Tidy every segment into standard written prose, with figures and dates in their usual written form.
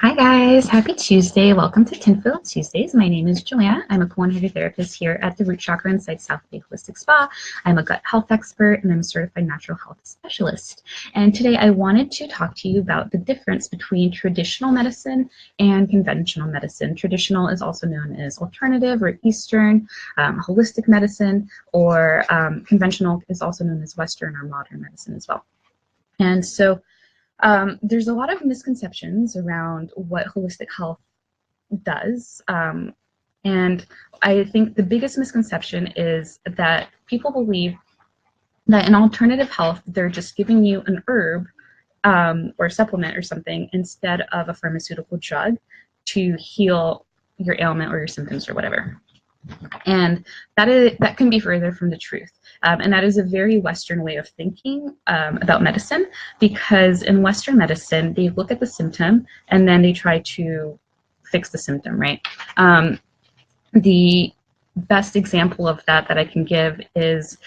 Hi guys, happy Tuesday. Welcome to Tinfoil Tuesdays. My name is Joanna. I'm a Colon Hydrotherapist here at the Root Chakra inside South Bay Holistic Spa. I'm a gut health expert and I'm a certified natural health specialist. And today I wanted to talk to you about the difference between traditional medicine and conventional medicine. Traditional is also known as alternative or Eastern, holistic medicine, or conventional is also known as Western or modern medicine as well. And so there's a lot of misconceptions around what holistic health does. And I think the biggest misconception is that people believe that in alternative health, they're just giving you an herb or a supplement or something instead of a pharmaceutical drug to heal your ailment or your symptoms or whatever. And that can be further from the truth. And that is a very Western way of thinking about medicine, because in Western medicine, they look at the symptom and then they try to fix the symptom, right? The best example of that I can give is,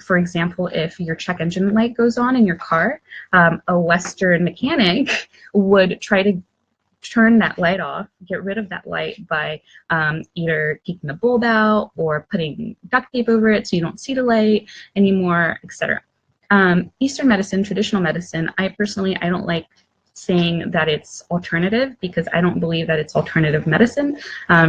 for example, if your check engine light goes on in your car, a Western mechanic would try to turn that light off, get rid of that light by either taking the bulb out or putting duct tape over it so you don't see the light anymore, etc. Eastern medicine, traditional medicine, I don't like saying that it's alternative because I don't believe that it's alternative medicine.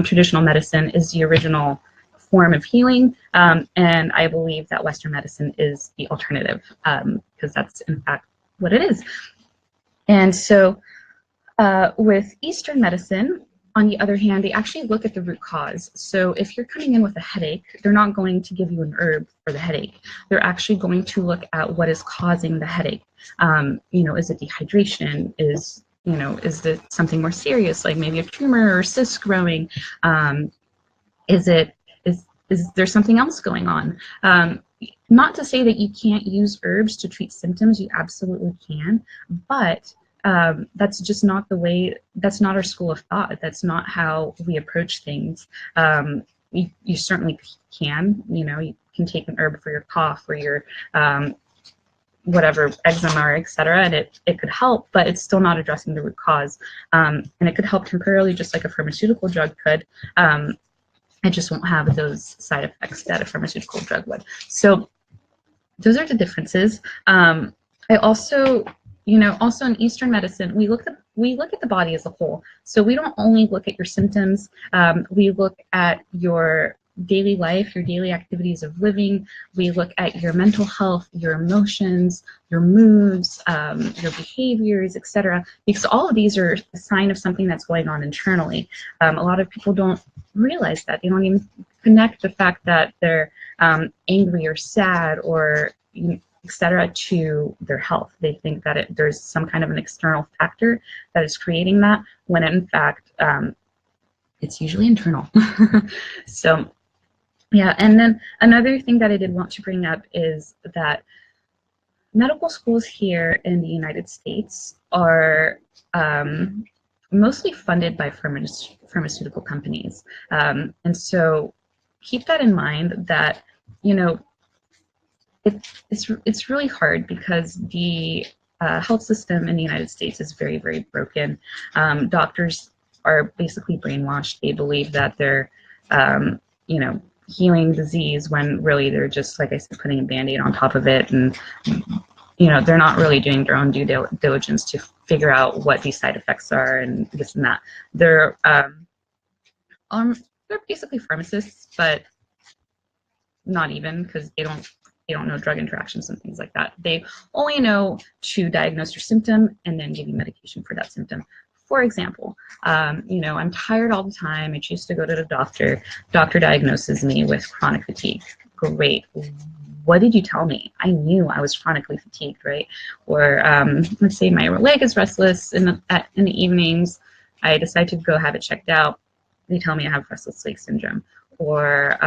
Traditional medicine is the original form of healing, and I believe that Western medicine is the alternative because that's in fact what it is. And so with Eastern medicine, on the other hand, they actually look at the root cause. So if you're coming in with a headache, they're not going to give you an herb for the headache. They're actually going to look at what is causing the headache. Is it dehydration? Is it something more serious, like maybe a tumor or cyst growing? Is there something else going on? Not to say that you can't use herbs to treat symptoms, you absolutely can, but that's just not the way, that's not our school of thought. That's not how we approach things. You certainly can, you can take an herb for your cough or your whatever, eczema, or etc., and it could help, but it's still not addressing the root cause. And it could help temporarily, just like a pharmaceutical drug could. It just won't have those side effects that a pharmaceutical drug would. So those are the differences. I also, also in Eastern medicine, we look at the body as a whole. So we don't only look at your symptoms. We look at your daily life, your daily activities of living. We look at your mental health, your emotions, your moods, your behaviors, etc. Because all of these are a sign of something that's going on internally. A lot of people don't realize that. They don't even connect the fact that they're angry or sad or etc. to their health. They think that there's some kind of an external factor that is creating that, when in fact it's usually internal. So yeah, and then another thing that I did want to bring up is that medical schools here in the United States are mostly funded by pharmaceutical companies. And so keep that in mind, that, it's really hard because the health system in the United States is very, very broken. Doctors are basically brainwashed. They believe that they're, healing disease when really they're just, like I said, putting a Band-Aid on top of it, and they're not really doing their own due diligence to figure out what these side effects are and this and that. They're basically pharmacists, but not even, because they don't know drug interactions and things like that. They only know to diagnose your symptom and then give you medication for that symptom. For example, I'm tired all the time. I choose to go to the doctor. Doctor diagnoses me with chronic fatigue. Great. What did you tell me? I knew I was chronically fatigued, right? Or let's say my leg is restless in the evenings. I decide to go have it checked out. They tell me I have restless leg syndrome. Or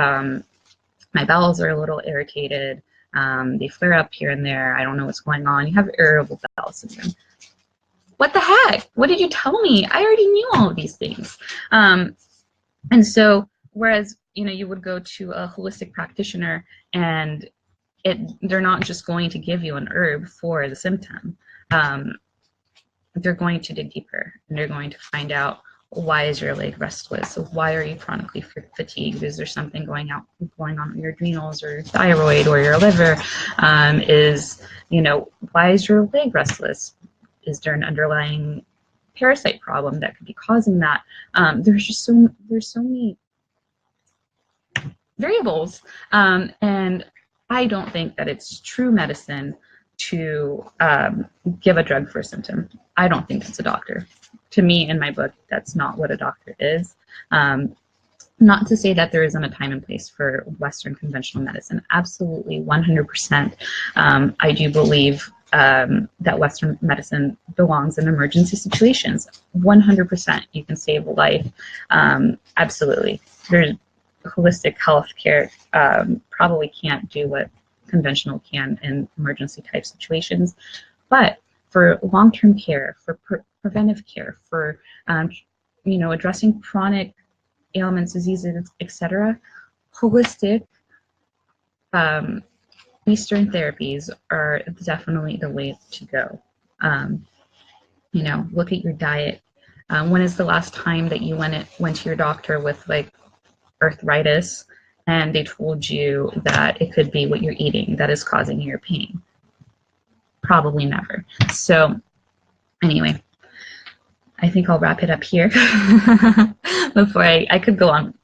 my bowels are a little irritated. They flare up here and there. I don't know what's going on. You have irritable bowel syndrome. What the heck? What did you tell me? I already knew all of these things. And so, whereas, you would go to a holistic practitioner and they're not just going to give you an herb for the symptom. they're going to dig deeper, and they're going to find out, why is your leg restless? Why are you chronically fatigued? Is there something going on with your adrenals or your thyroid or your liver? Why is your leg restless? Is there an underlying parasite problem that could be causing that? There's so many variables, and I don't think that it's true medicine to give a drug for a symptom. I don't think it's a doctor. To me, in my book, that's not what a doctor is. Not to say that there isn't a time and place for Western conventional medicine. Absolutely, 100%. I do believe that Western medicine belongs in emergency situations. 100%. You can save a life. Absolutely. There's holistic health care probably can't do what conventional can in emergency type situations, but for long-term care, for preventive care, for addressing chronic ailments, diseases, etc., holistic Eastern therapies are definitely the way to go. Look at your diet. When is the last time that you went to your doctor with like arthritis and they told you that it could be what you're eating that is causing your pain? Probably never. So anyway, I think I'll wrap it up here before I could go on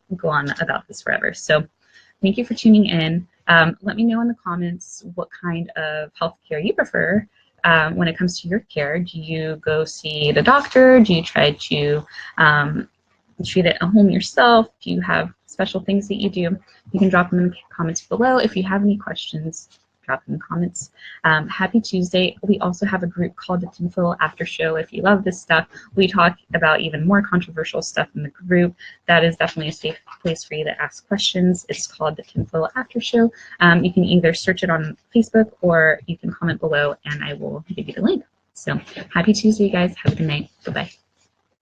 about this forever. So thank you for tuning in. Let me know in the comments what kind of healthcare you prefer when it comes to your care. Do you go see the doctor? Do you try to treat it at home yourself? Do you have special things that you do? You can drop them in the comments below. If you have any questions, drop in the comments. Happy Tuesday. We also have a group called the Tinfoil After Show. If you love this stuff, we talk about even more controversial stuff in the group. That is definitely a safe place for you to ask questions. It's called the Tinfoil After Show. You can either search it on Facebook or you can comment below and I will give you the link. So happy Tuesday, guys. Have a good night. Bye-bye.